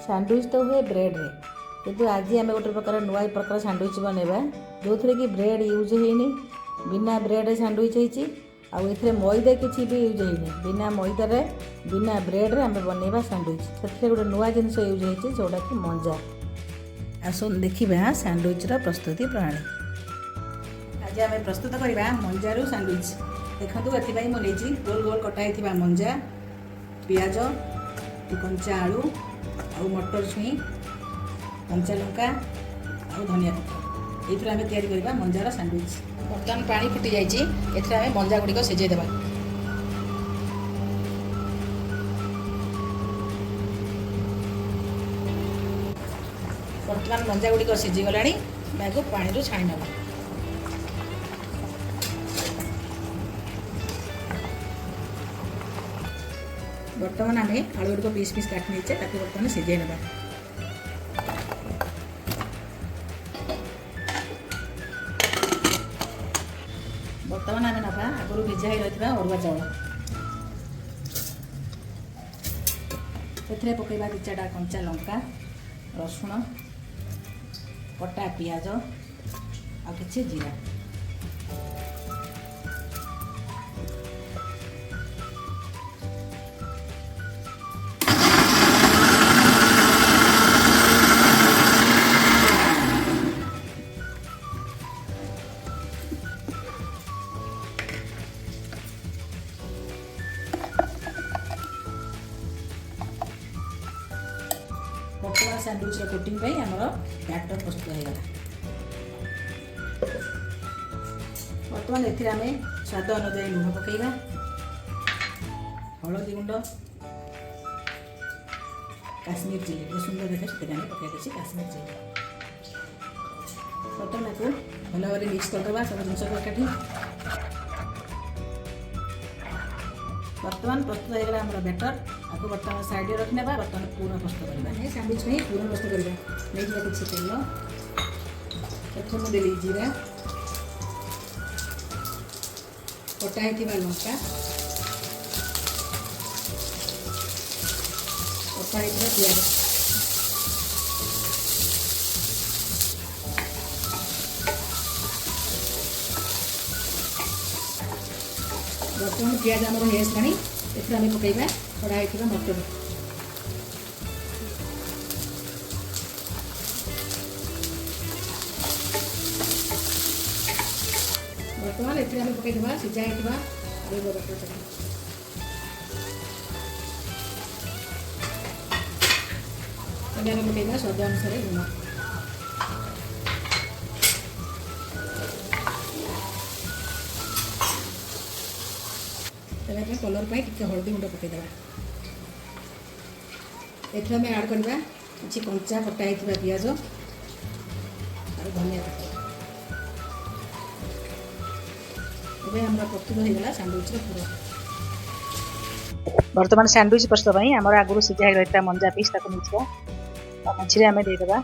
Sandwich तो हुए bread रे किंतु आज आम गोटे प्रकार नुआ प्रकार सैंडविच बनवा जो थे कि ब्रेड यूज होनी बिना ब्रेड सैंडविच होती आउ मैदा किसी भी यूज होनी बिना मैदार बिना ब्रेड आम बनवा सैंडविच से गोटे नुआ जिनस यूज होती जोटा कि मंजा आस देखा सैंडविच प्रस्तुति प्रणाली आज आम प्रस्तुत करवा मंजार सैंडविच देखो ये मुझे गोल गोल कटाई मंजा पियाज कंचा आलू आउ मटर छुई कंचा लंका आउ धनिया पत्र ये तैयारी करवा मंजार सैंडविच। बर्तमान पानी फुटी जाइए मंजा गुड़िक सिझेदेवा बर्तमान मंजा गुड़िक सिझीगला पानी छाणी नवा बर्तमान आम आलू गुड़िक पीस पीस काटि नहीं बर्तमान सिझे ना बर्तमान आम ना आगुरी भिजा रही अरुआ चाउल से पकईवा दि चार कंचा लंका रसुण कटा पियाज आ कि जीरा बर्तमान सैंडविच कोटिंग आमर बैटर प्रस्तुत होगा। बर्तमान ए स्वाद अनुजाई लुण पकईवा हलदी गुंड काश्मीर चिली बहुत सुंदर देखे से पकई काश्मीर चिली बर्तमान को भल भाव मिक्स करदे सब जिन एकाठी बर्तमान प्रस्तुत होगा आम बैटर आपको बर्तमान साइड रखने बर्तमान पूर्ण प्रस्तुत करवा सैंडविच में पूर्ण प्रस्तुत करवा नहीं किसी तेल प्रथम देली जीरा कटा लंका कटा पियाज बर्तमान पियाज आम होसला एम पकईवा कड़ा होता मटर बर्तमान ये पकईवा सीझा आलू बटर चटनी पकईवा स्वाद अनुसार लुण कलर टी हलदी गुंड पकईदेवा ये आड करवा कि कंचा कटा पियाज और धनिया पत्र आम प्रस्तुत होगा सैंडविच पूरा। बर्तमान सैंडविच प्रस्तुत आमर आगुरी सीझा रही मंजा पीस मझे आम देदेबा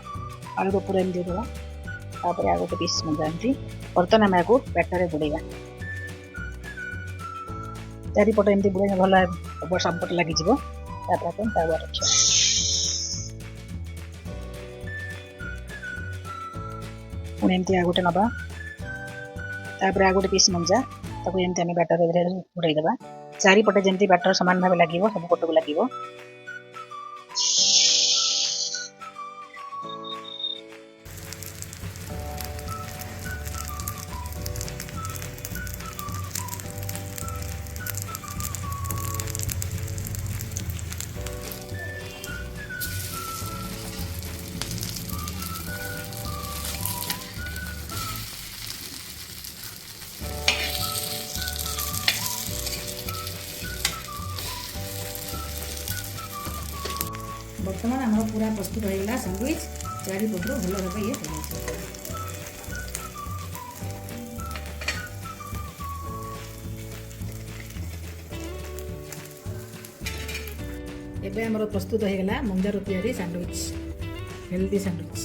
आलू पूरा देदेबा आग गोटे पीस मंजा एमती बर्तमान आम आपको बैटर बुड़ेगा चारिपट एमती बुड़े भल सबपट लगे तावा रखा पुणी एमती आ गोटे नवा तापर आ गोटे पीस मंजा ताको एमती आम बैटर बुड़ेदेवा चारिपटे जमी बैटर सामान भाव लगे सब पट को लगे बर्तमान आम पूरा प्रस्तुत होगा सैंडविच चारिपटू भल भाव ये एबे आमर प्रस्तुत होगा मंजार तैयारी सैंडविच हेल्दी सैंडविच।